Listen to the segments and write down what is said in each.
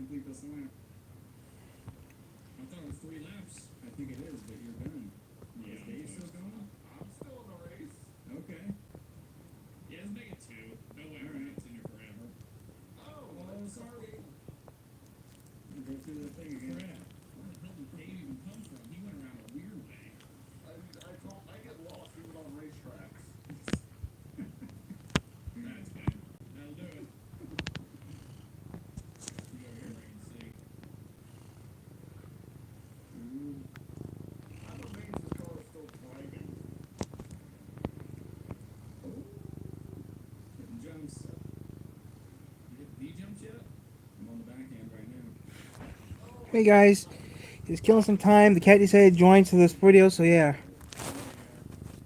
complete this lap. I thought it was 3 laps. I think it is, but you're done. Yeah, Is Dave still going? I'm still in the race. Okay. Yeah, let's make it 2. No way we're Alright. not sitting here forever. Oh, sorry. Go through the thing again. Crap. Where the hell did Dave even come from? He went around a weird way. I get lost even on racetracks. That's good. That'll do it. We go here and see. Ooh. I'm amazed the car is still driving. Oh. Hitting jumps. You hit the jumps yet? I'm on the back end right now. Hey guys, he's killing some time. The cat decided to join to this video, so yeah.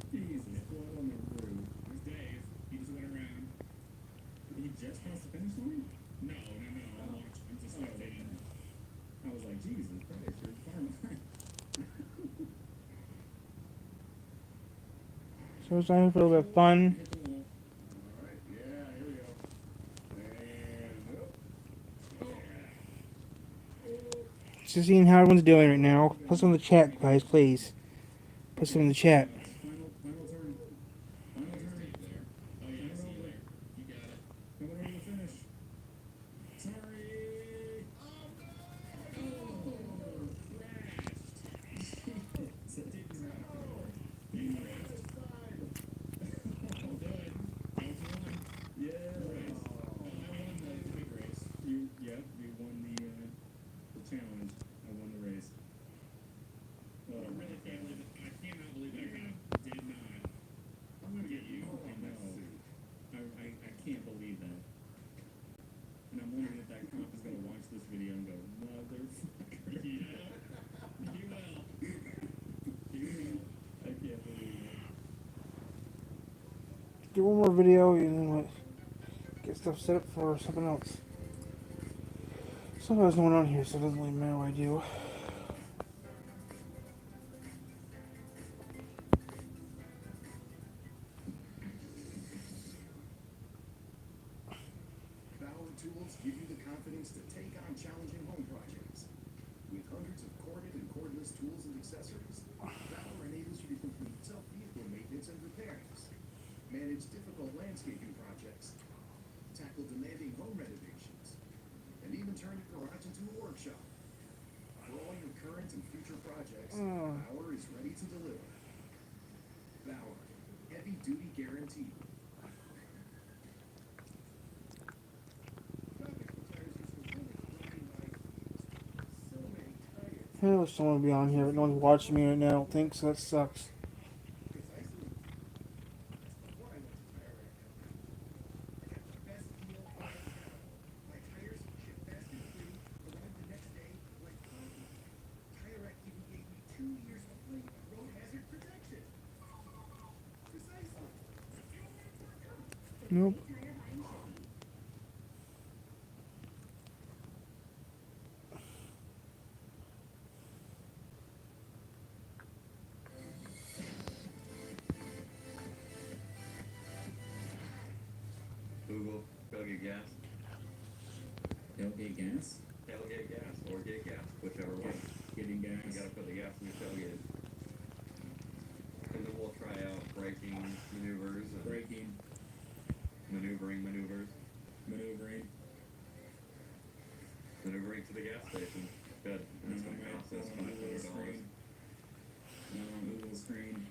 Jesus, what on the roof? There's Dave. He just went around. He just crossed the finish line? No. I'm watching. I'm just spectating. I was like, Jesus Christ, you're far behind. So it's time for a little bit of fun. Hit the wall. Alright, yeah, here we go. And Just seeing how everyone's doing right now. Put some in the chat, guys, please. Put some in the chat. Final turn. Final turn. There. Oh, yeah, I see you there. You got it. Coming over the finish. Sorry. Oh, crashed. So it takes me out. You crashed. Well done. That was one. Yeah. Race. Oh, I won the big race. You won the challenge. I won the race. I really can't believe it. I cannot believe that guy did not. I'm gonna get you. I know. I can't believe that. And I'm wondering if that cop is gonna watch this video and go, motherfucker. Yeah. You will. You will. I can't believe it. Do one more video and then what? Get stuff set up for something else. Something else going on here, so it doesn't really matter what I do. Bauer tools give you the confidence to take on challenging home projects. With hundreds of corded and cordless tools and accessories, Bauer enables you to complete tough vehicle maintenance and repairs, manage difficult landscaping projects, tackle demanding home renovations, and even turn your garage into a workshop. For all your current and future projects, Bauer is ready to deliver. Bauer, heavy duty guarantee. I wish someone would be on here, but no one's watching me right now, I don't think, so that sucks. Nope. Google, go get gas. Tailgate gas? Tailgate gas or get gas, whichever one. Getting gas. You gotta put the gas in your tailgate. And then we'll try out braking maneuvers and Braking. maneuvering maneuvers. Maneuvering. Maneuvering to the gas station. Good. That's gonna cost us $500. Now on Google screen.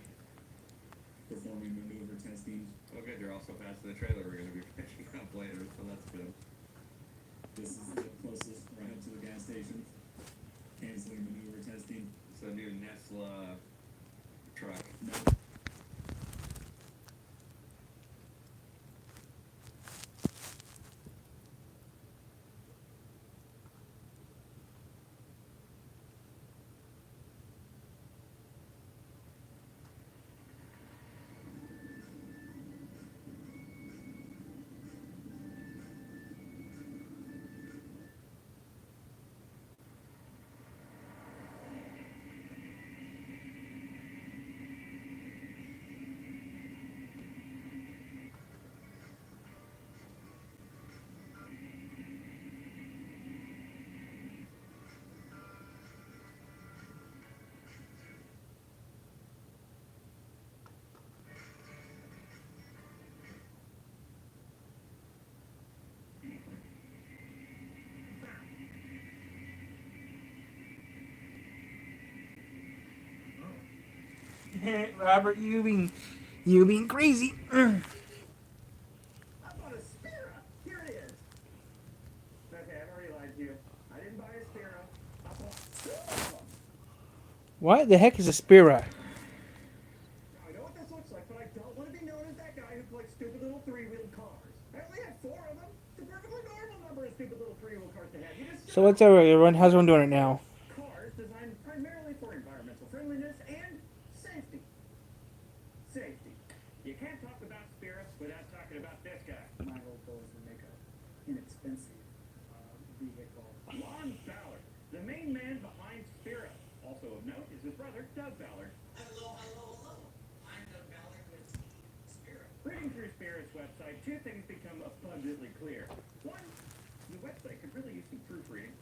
Performing maneuver testing. Oh good, you're also passing the trailer we're gonna be picking up later, so that's good. This is the closest right up to the gas station. Canceling maneuver testing. It's a new Nesla truck. No. Robert, you being crazy. I bought a Spira. Here it is. Okay, I've already lied to you. I didn't buy a Spira. I bought two of them. What the heck is a Spira? Now, I know what this looks like, but I don't want to be known as that guy who collects stupid little three-wheeled cars. I only had four of them. It's a perfectly normal number of stupid little three-wheel cars to have. You just So what's everyone? How's everyone doing it now? cars designed primarily for environmental friendliness and safety. Safety. You can't talk about Spira without talking about this guy. My whole goal is to make a inexpensive vehicle. Lon Ballard, the main man behind Spira. Also of note is his brother, Doug Ballard. Hello. I'm Doug Ballard with Spira. Reading through Spira's website, two things become abundantly clear. One, the website could really use some proofreading.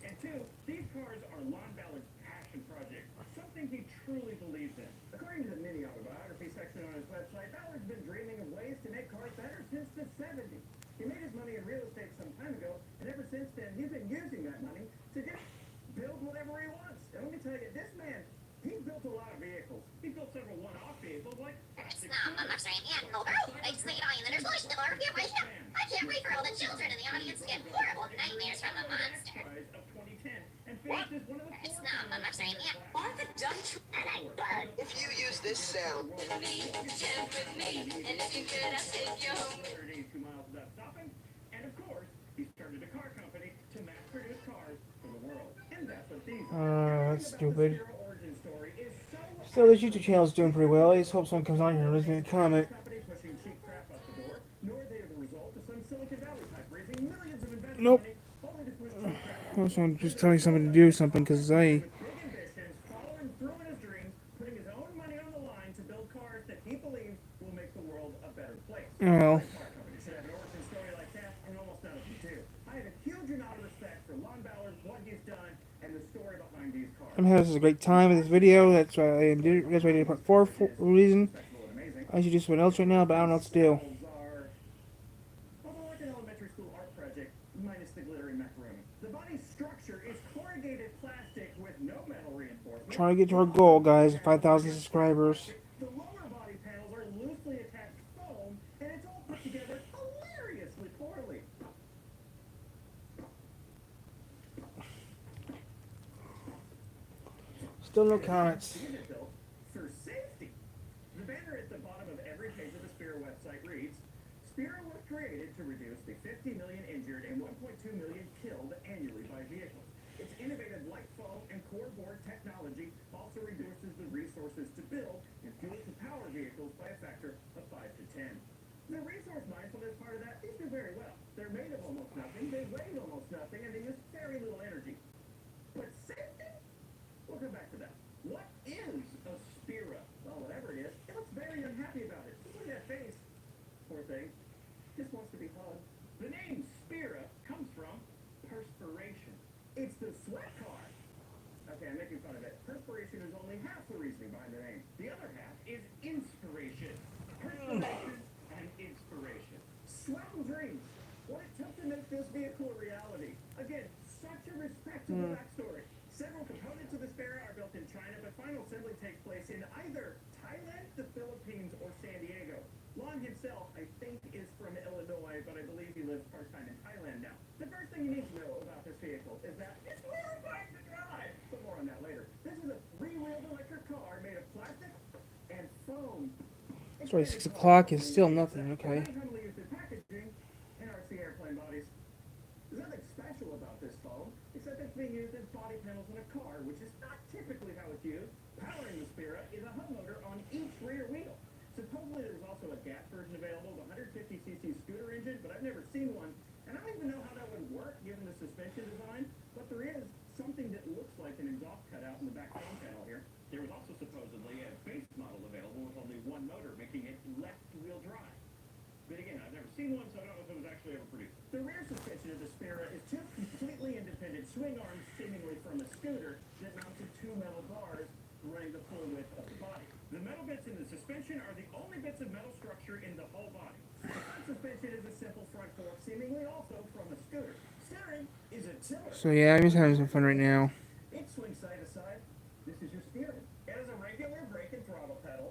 And two, these cars are Lon Ballard's passion project, something he truly believes in. According to the mini autobiography section on his website, Ballard's been dreaming of ways to make cars better since the 70s. He made his money in real estate some time ago, and ever since then, he's been using that money to just build whatever he wants. And let me tell you, this man, he's built a lot of vehicles. He built several one-off vehicles like It's not, I'm not saying yeah, no, I just think I and then there's much more here right now. I can't wait for all the children in the audience to get horrible nightmares from the monster. Prize of 2010 and finished as one of the It's four not, I'm not saying yeah. Are the Dutch And I bug. if you use this sound? Jump with me, and if you could, I'll take you home. 182 miles without stopping. And of course, he started a car company to mass produce cars for the world. And that's what these That's stupid. Spira origin story is so Still, this YouTube channel is doing pretty well. I just hope someone comes on here and leaves me a comment. company pushing cheap crap out the door, nor are they the result of some Silicon Valley type raising millions of investment Nope. money only to push cheap crap. I was trying to just tell you something to do something because I. With big ambitions, following through in his dreams, putting his own money on the line to build cars that he believes will make the world a better place. Well, Car company should have an origin story like that, and almost none of them do. I have a huge amount of respect for Lon Ballard, what he's done, and the story behind these cars. I'm having a great time with this video. That's why I did. That's why I did part 4 for a reason. Respectable and amazing. I should do something else right now, but I don't know what to do. Are, although like an elementary school art project, minus the glittery macaroni. The body's structure is corrugated plastic with no metal reinforcement. Trying to get to our goal, guys. 5,000 subscribers. The lower body panels are loosely attached foam, and it's all put together hilariously poorly. Still no comments. These are built for safety. The banner at the bottom of every page of the Spira website reads, Spira was created to reduce the 50 million injured and 1.2 million killed annually by vehicles. Its innovative light foam and core board technology also reduces the resources to build and fuel to power vehicles by a factor of 5 to 10. The resource mindfulness part of that, these do very well. They're made of almost nothing, they weigh almost nothing, and they use very little energy. But safety? We'll come back to that. What is a Spira? Well, whatever it is, it looks very unhappy about it. Look at that face. Poor thing. Just wants to be hugged. The name Spira comes from perspiration. It's the sweat car. Okay, I'm making fun of it. Perspiration is only half the reasoning behind the name. The other half is inspiration. Perspiration and inspiration. Sweat and dreams. What it took to make this vehicle a reality. Again, such a respectable backstory. Several components of the Spira are built in China, but final assembly takes place in either Thailand, the Philippines, or San Diego. Lon himself, I think, is from Illinois, but I believe he lives part-time in Thailand now. The first thing you need to know about this vehicle is that it's horrifying to drive. But more on that later. This is a three-wheeled electric car made of plastic and foam. It's already 6 o'clock and still nothing. Okay. Commonly used in packaging and RC airplane bodies. There's nothing special about this foam, except it's being used as body panels in a car, which is not typically how it's used. Powering the Spira is a hub motor on each rear wheel. Supposedly there's also a gas version available, the 150cc scooter engine, but I've never seen one. And I don't even know how that would work given the suspension design, but there is something that looks like an exhaust cutout in the back front panel here. There was also supposedly a base model available with only one motor, making it left-wheel drive. But again, I've never seen one, so I don't know if it was actually ever produced. The rear suspension of the Spira is two completely independent swing arms, seemingly from a scooter, that mount to two metal bars running the full width of the body. The metal bits in the suspension are the only bits of metal structure in the whole body. The front suspension is a simple front fork, seemingly also from a scooter. Steering is a tiller. So yeah, I'm just having some fun right now. It swings side to side. This is your steering. It has a regular brake and throttle pedal.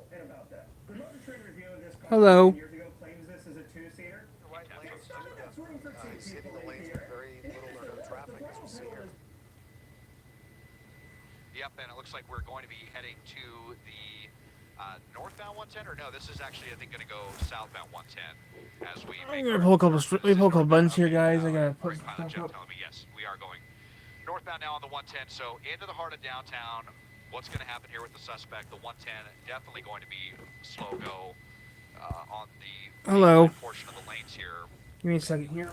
Hello. Years ago claims this as a two-seater. Right lane, That's not enough room for two he's hitting people the in lanes here. with very little traffic, as we see here. Yep, and it looks like we're going to be heading to the northbound 110, or no, this is actually, I think, going to go southbound 110 as we I'm make gonna our- pull a couple. Let me pull a couple buttons here, Okay, guys. I gotta put Right, Pilot stuff Jeff up. telling me, yes, we are going northbound now on the 110, so into the heart of downtown. What's going to happen here with the suspect? The 110 definitely going to be slow go on the Hello. portion of the lanes here. Give me a second here.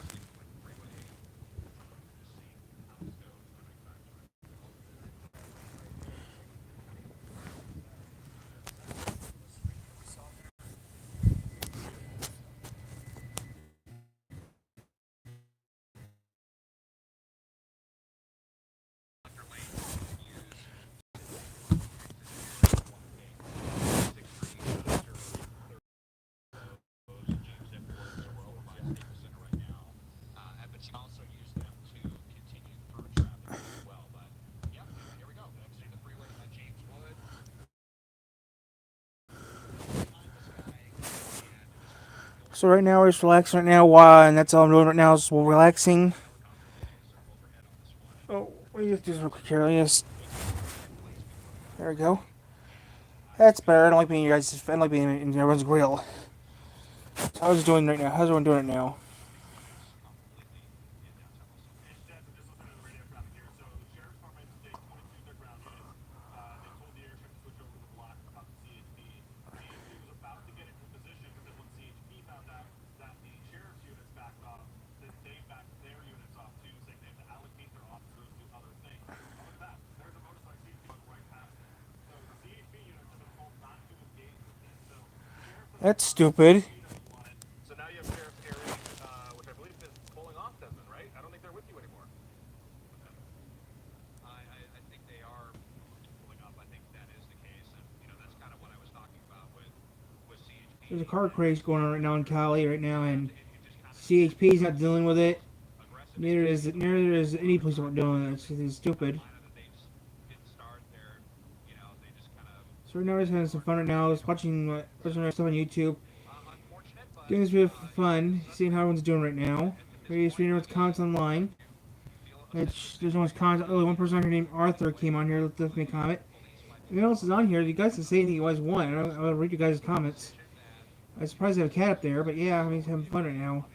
So right now we're just relaxing right now, and that's all I'm doing right now is we're relaxing. Oh, let me just do this real quick here. There we go. That's better. I don't like being you guys. I don't like being in everyone's grill. So how's it doing right now? How's everyone doing it now? That's stupid. So now you have Sheriff Terry, which I believe is pulling off Desmond, right? I don't think they're with you anymore. I think they are pulling up. I think that is the case, and that's kind of what I was talking about with CHP. There's a car craze going on right now in Cali right now, and CHP is not dealing with it. Neither is any police department dealing with it. It's stupid. So right now we're just having some fun right now. Just watching our stuff on YouTube. Doing this video for fun. Seeing how everyone's doing right now. We're just reading what's comments online. Which there's no one's comments. Only one person on here named Arthur came on here. Left me a comment. Anyone else is on here? You guys can say anything you guys want. I'll read you guys' comments. I'm surprised I have a cat up there, but yeah, I'm having fun right now.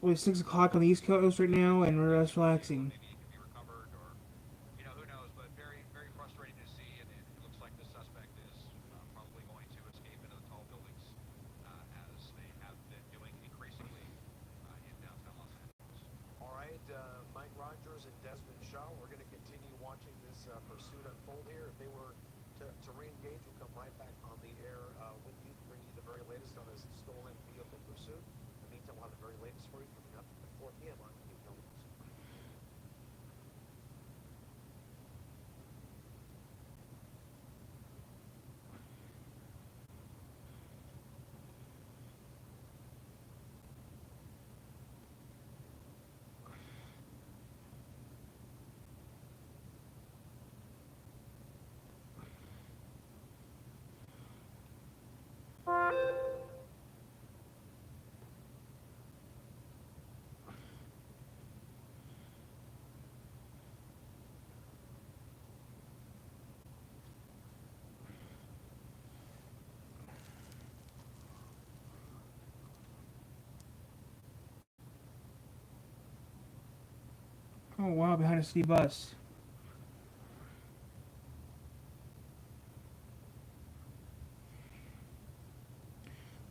It's 6 o'clock on the East Coast right now, and we're just relaxing. All right, Mike Rogers and Desmond Shaw, we're going to continue watching this pursuit unfold here. If they were to re-engage, we'll come right back on the air with you to bring you the very latest on this stolen vehicle pursuit. In the meantime, we'll have the very latest for you coming up at 4 p.m. on Keep News. Oh wow, behind a city bus.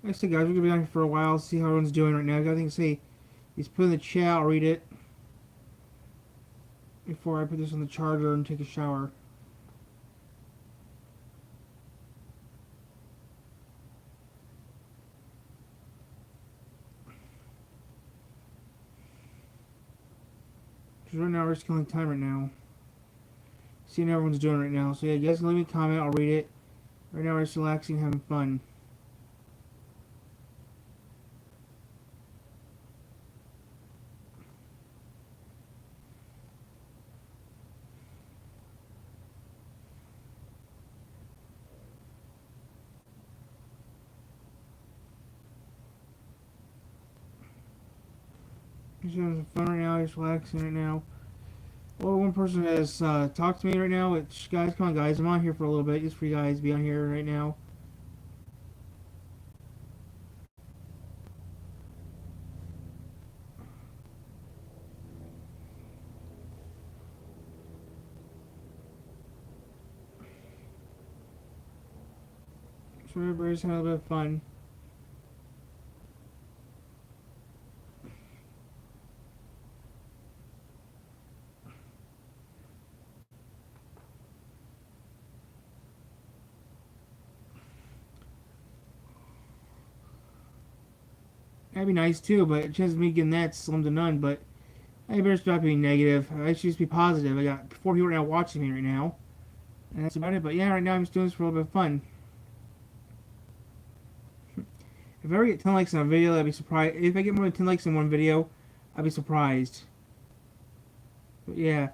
Like I said, guys, we're gonna be on here for a while, see how everyone's doing right now. Got anything to say? Just put in the chat, I'll read it before I put this on the charger and take a shower. Because right now we're just killing time right now. Seeing how everyone's doing right now. So yeah, you guys can leave me a comment, I'll read it. Right now we're just relaxing, having fun. Just having some fun right now. Just relaxing right now. Well, one person has talked to me right now. It's guys, come on, guys. I'm on here for a little bit, just for you guys to be on here right now. So everybody's having a little bit of fun. That'd be nice too, but chances of me getting that's slim to none. But I better stop being negative. I should just be positive. I got 4 people right now watching me right now, and that's about it. But yeah, right now I'm just doing this for a little bit of fun. If I ever get 10 likes on a video, I'd be surprised. If I get more than 10 likes in one video, I'd be surprised. But yeah,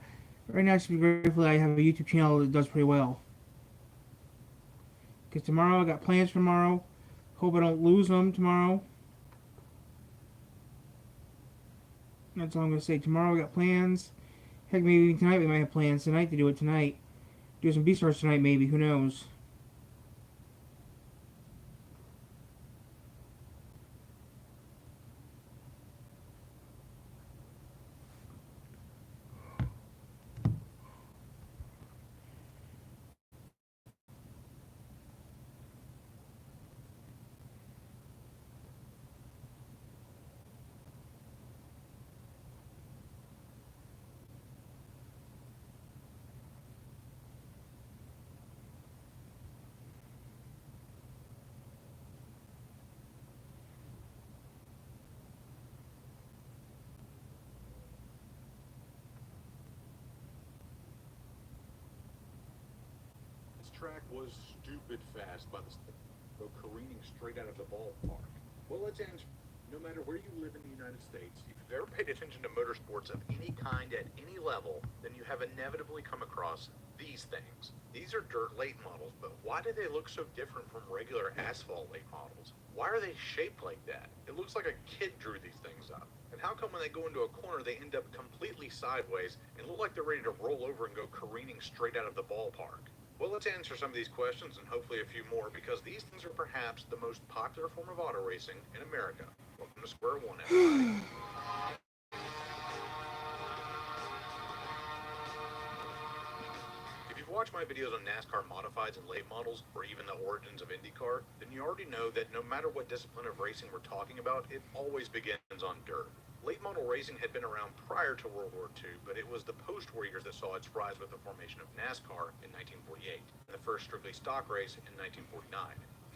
right now I should be grateful that I have a YouTube channel that does pretty well. Because tomorrow I got plans for tomorrow. Hope I don't lose them tomorrow. That's all I'm going to say. Tomorrow we got plans. Heck, maybe tonight we might have plans tonight to do it tonight. Do some B-stars tonight maybe. Who knows? Track was stupid fast by the go careening straight out of the ballpark. Well, let's answer. No matter where you live in the United States, if you've ever paid attention to motorsports of any kind at any level, then you have inevitably come across these things. These are dirt late models, but why do they look so different from regular asphalt late models? Why are they shaped like that? It looks like a kid drew these things up. And how come when they go into a corner, they end up completely sideways and look like they're ready to roll over and go careening straight out of the ballpark? Well, let's answer some of these questions and hopefully a few more, because these things are perhaps the most popular form of auto racing in America. Welcome to Square One, everybody. If you've watched my videos on NASCAR modifieds and late models, or even the origins of IndyCar, then you already know that no matter what discipline of racing we're talking about, it always begins on dirt. Late model racing had been around prior to World War II, but it was the post-war years that saw its rise with the formation of NASCAR in 1948, and the first strictly stock race in 1949.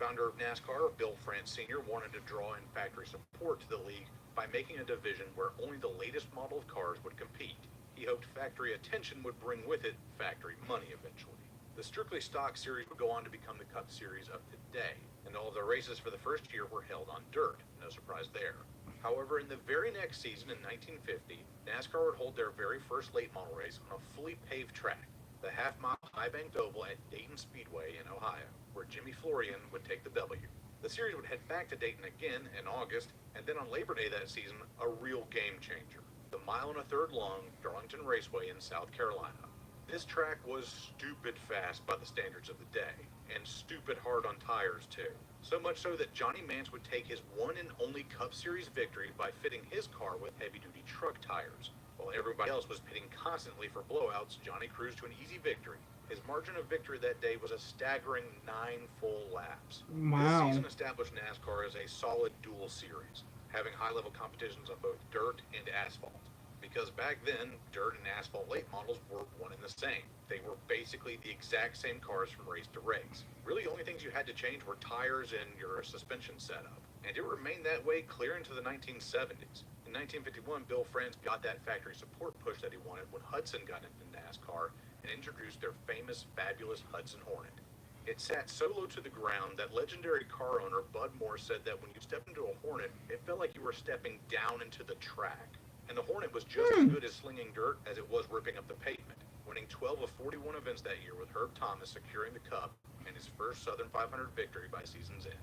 Founder of NASCAR, Bill France Sr., wanted to draw in factory support to the league by making a division where only the latest model of cars would compete. He hoped factory attention would bring with it factory money eventually. The strictly stock series would go on to become the Cup Series of today, and all of the races for the first year were held on dirt. No surprise there. However, in the very next season, in 1950, NASCAR would hold their very first late model race on a fully paved track, the half-mile high-banked oval at Dayton Speedway in Ohio, where Jimmy Florian would take the W. The series would head back to Dayton again in August, and then on Labor Day that season, a real game-changer, the 1.3 mile long Darlington Raceway in South Carolina. This track was stupid fast by the standards of the day, and stupid hard on tires too. So much so that Johnny Mance would take his one and only Cup Series victory by fitting his car with heavy-duty truck tires. While everybody else was pitting constantly for blowouts, Johnny cruised to an easy victory. His margin of victory that day was a staggering 9 full laps. Wow. This season established NASCAR as a solid dual series, having high-level competitions on both dirt and asphalt. Because back then, dirt and asphalt late models were one and the same. They were basically the exact same cars from race to race. Really, the only things you had to change were tires and your suspension setup. And it remained that way clear into the 1970s. In 1951, Bill France got that factory support push that he wanted when Hudson got into NASCAR and introduced their famous, fabulous Hudson Hornet. It sat so low to the ground that legendary car owner Bud Moore said that when you stepped into a Hornet, it felt like you were stepping down into the track. And the Hornet was just as good as slinging dirt as it was ripping up the pavement, winning 12 of 41 events that year with Herb Thomas securing the Cup and his first Southern 500 victory by season's end.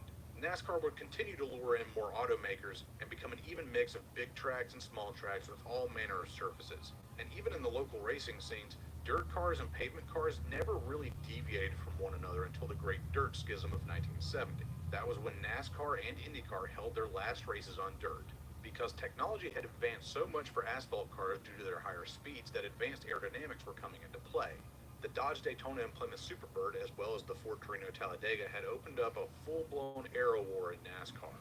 NASCAR would continue to lure in more automakers and become an even mix of big tracks and small tracks with all manner of surfaces. And even in the local racing scenes, dirt cars and pavement cars never really deviated from one another until the Great Dirt Schism of 1970. That was when NASCAR and IndyCar held their last races on dirt. Because technology had advanced so much for asphalt cars due to their higher speeds that advanced aerodynamics were coming into play. The Dodge Daytona and Plymouth Superbird, as well as the Ford Torino Talladega, had opened up a full-blown aero war in NASCAR.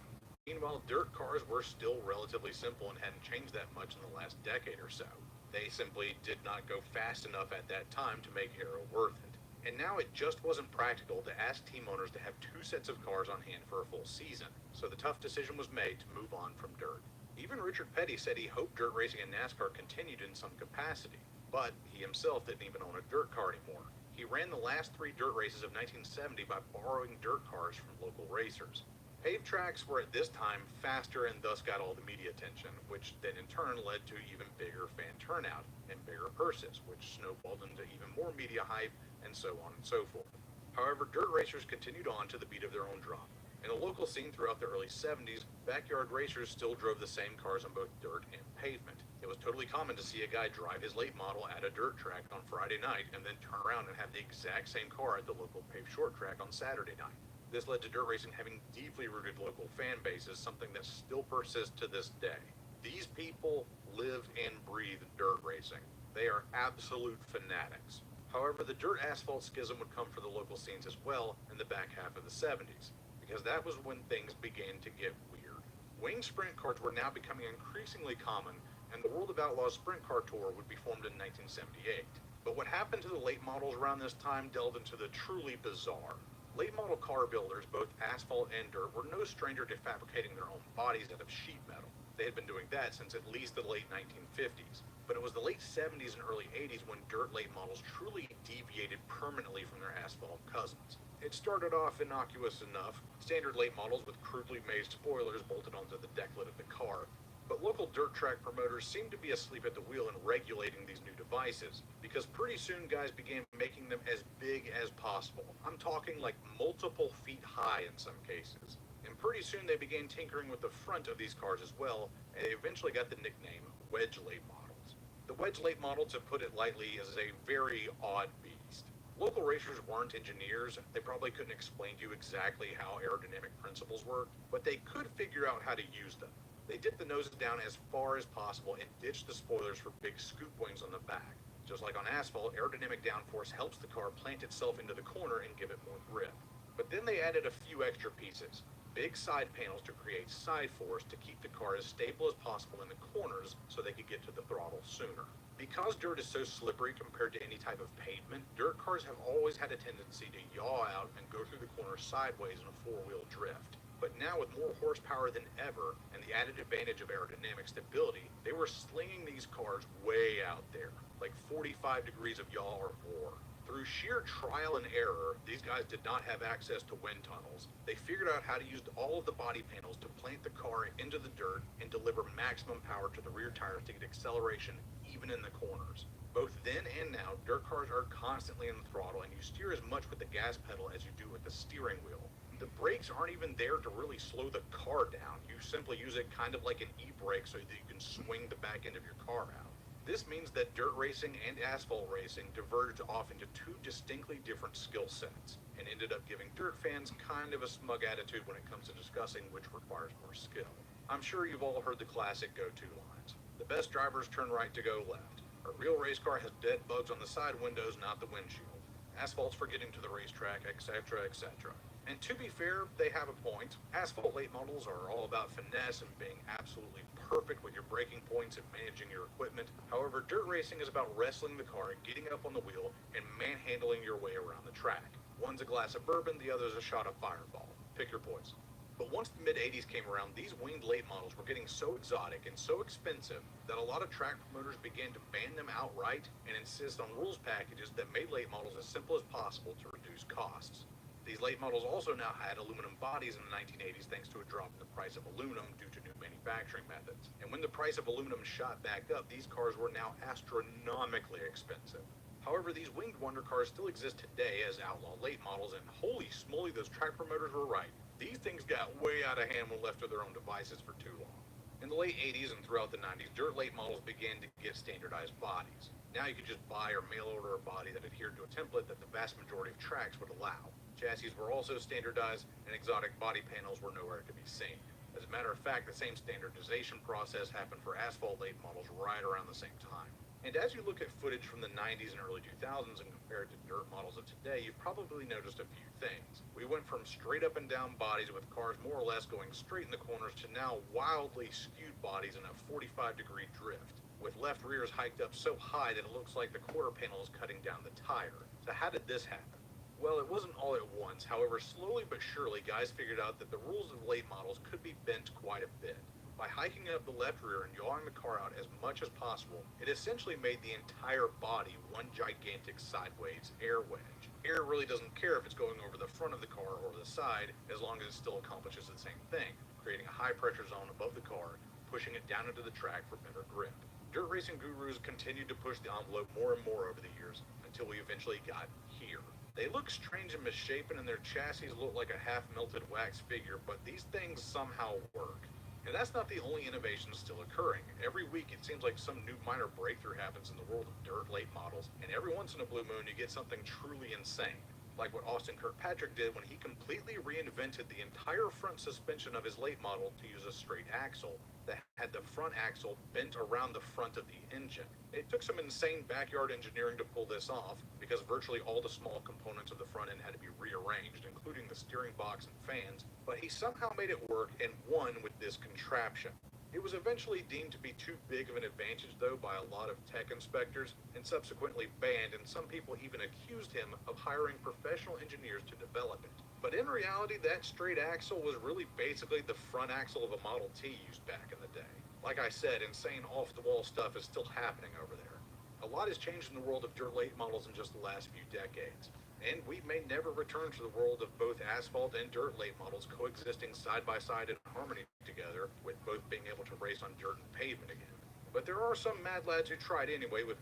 Meanwhile, dirt cars were still relatively simple and hadn't changed that much in the last decade or so. They simply did not go fast enough at that time to make aero worth it. And now it just wasn't practical to ask team owners to have two sets of cars on hand for a full season, so the tough decision was made to move on from dirt. Even Richard Petty said he hoped dirt racing in NASCAR continued in some capacity, but he himself didn't even own a dirt car anymore. He ran the last 3 dirt races of 1970 by borrowing dirt cars from local racers. Paved tracks were at this time faster and thus got all the media attention, which then in turn led to even bigger fan turnout and bigger purses, which snowballed into even more media hype and so on and so forth. However, dirt racers continued on to the beat of their own drum. In the local scene throughout the early 70s, backyard racers still drove the same cars on both dirt and pavement. It was totally common to see a guy drive his late model at a dirt track on Friday night and then turn around and have the exact same car at the local paved short track on Saturday night. This led to dirt racing having deeply rooted local fan bases, something that still persists to this day. These people live and breathe dirt racing. They are absolute fanatics. However, the dirt asphalt schism would come for the local scenes as well in the back half of the 70s, because that was when things began to get weird. Wing sprint cars were now becoming increasingly common, and the World of Outlaws Sprint Car Tour would be formed in 1978. But what happened to the late models around this time delved into the truly bizarre. Late model car builders, both asphalt and dirt, were no stranger to fabricating their own bodies out of sheet metal. They had been doing that since at least the late 1950s. But it was the late 70s and early 80s when dirt late models truly deviated permanently from their asphalt cousins. It started off innocuous enough, standard late models with crudely made spoilers bolted onto the deck lid of the car. But local dirt track promoters seemed to be asleep at the wheel in regulating these new devices, because pretty soon guys began making them as big as possible. I'm talking like multiple feet high in some cases. And pretty soon they began tinkering with the front of these cars as well, and they eventually got the nickname wedge late models. The wedge late model, to put it lightly, is a very odd beast. Local racers weren't engineers. They probably couldn't explain to you exactly how aerodynamic principles work, but they could figure out how to use them. They dipped the noses down as far as possible and ditched the spoilers for big scoop wings on the back. Just like on asphalt, aerodynamic downforce helps the car plant itself into the corner and give it more grip. But then they added a few extra pieces. Big side panels to create side force to keep the car as stable as possible in the corners so they could get to the throttle sooner. Because dirt is so slippery compared to any type of pavement, dirt cars have always had a tendency to yaw out and go through the corners sideways in a four-wheel drift. But now with more horsepower than ever and the added advantage of aerodynamic stability, they were slinging these cars way out there, like 45 degrees of yaw or more. Through sheer trial and error, these guys did not have access to wind tunnels. They figured out how to use all of the body panels to plant the car into the dirt and deliver maximum power to the rear tires to get acceleration even in the corners. Both then and now, dirt cars are constantly in the throttle, and you steer as much with the gas pedal as you do with the steering wheel. The brakes aren't even there to really slow the car down. You simply use it kind of like an e-brake so that you can swing the back end of your car out. This means that dirt racing and asphalt racing diverged off into two distinctly different skill sets, and ended up giving dirt fans kind of a smug attitude when it comes to discussing which requires more skill. I'm sure you've all heard the classic go-to lines. The best drivers turn right to go left. A real race car has dead bugs on the side windows, not the windshield. Asphalt's for getting to the racetrack, etc., etc. And to be fair, they have a point. Asphalt late models are all about finesse and being absolutely perfect with your braking points and managing your equipment. However, dirt racing is about wrestling the car, getting up on the wheel, and manhandling your way around the track. One's a glass of bourbon, the other's a shot of Fireball. Pick your poison. But once the mid-80s came around, these winged late models were getting so exotic and so expensive that a lot of track promoters began to ban them outright and insist on rules packages that made late models as simple as possible to reduce costs. These late models also now had aluminum bodies in the 1980s thanks to a drop in the price of aluminum due to new manufacturing methods. And when the price of aluminum shot back up, these cars were now astronomically expensive. However, these winged wonder cars still exist today as outlaw late models, and holy smoly, those track promoters were right. These things got way out of hand when left to their own devices for too long. In the late 80s and throughout the 90s, dirt late models began to get standardized bodies. Now you could just buy or mail order a body that adhered to a template that the vast majority of tracks would allow. Chassis were also standardized, and exotic body panels were nowhere to be seen. As a matter of fact, the same standardization process happened for asphalt late models right around the same time. And as you look at footage from the 90s and early 2000s and compare it to dirt models of today, you've probably noticed a few things. We went from straight up and down bodies with cars more or less going straight in the corners to now wildly skewed bodies in a 45-degree drift, with left rears hiked up so high that it looks like the quarter panel is cutting down the tire. So how did this happen? Well, it wasn't all at once. However, slowly but surely, guys figured out that the rules of late models could be bent quite a bit. By hiking up the left rear and yawing the car out as much as possible, it essentially made the entire body one gigantic sideways air wedge. Air really doesn't care if it's going over the front of the car or the side, as long as it still accomplishes the same thing, creating a high pressure zone above the car, pushing it down into the track for better grip. Dirt racing gurus continued to push the envelope more and more over the years, until we eventually got here. They look strange and misshapen, and their chassis look like a half-melted wax figure, but these things somehow work. And that's not the only innovation still occurring. Every week it seems like some new minor breakthrough happens in the world of dirt late models, and every once in a blue moon you get something truly insane. Like what Austin Kirkpatrick did when he completely reinvented the entire front suspension of his late model to use a straight axle that had the front axle bent around the front of the engine. It took some insane backyard engineering to pull this off, because virtually all the small components of the front end had to be rearranged, including the steering box and fans, but he somehow made it work and won with this contraption. It was eventually deemed to be too big of an advantage, though, by a lot of tech inspectors, and subsequently banned, and some people even accused him of hiring professional engineers to develop it. But in reality, that straight axle was really basically the front axle of a Model T used back in the day. Like I said, insane off-the-wall stuff is still happening over there. A lot has changed in the world of dirt late models in just the last few decades. And we may never return to the world of both asphalt and dirt late models coexisting side by side in harmony together, with both being able to race on dirt and pavement again. But there are some mad lads who tried anyway with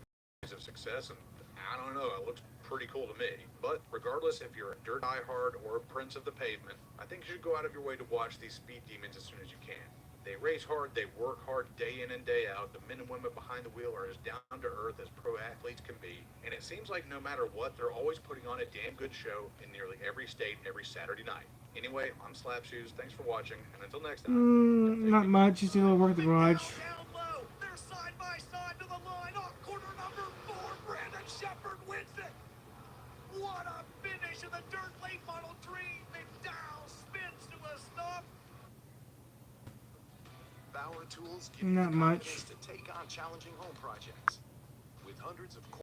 of success, and I don't know, it looks pretty cool to me. But regardless if you're a dirt diehard or a prince of the pavement, I think you should go out of your way to watch these speed demons as soon as you can. They race hard, they work hard day in and day out. The men and women behind the wheel are as down to earth as pro athletes can be. And it seems like no matter what, they're always putting on a damn good show in nearly every state, every Saturday night. Anyway, I'm Slapshoes. Thanks for watching, and until next time. Not much. Just a little work at the garage. Down low. They're side by side to the line. Off corner number 4. Brandon Shepherd wins it. What a finish of the dirt late model dream. McDowell spins to a stop. Bauer Tools give you Not the much. confidence to take on challenging home projects. With hundreds of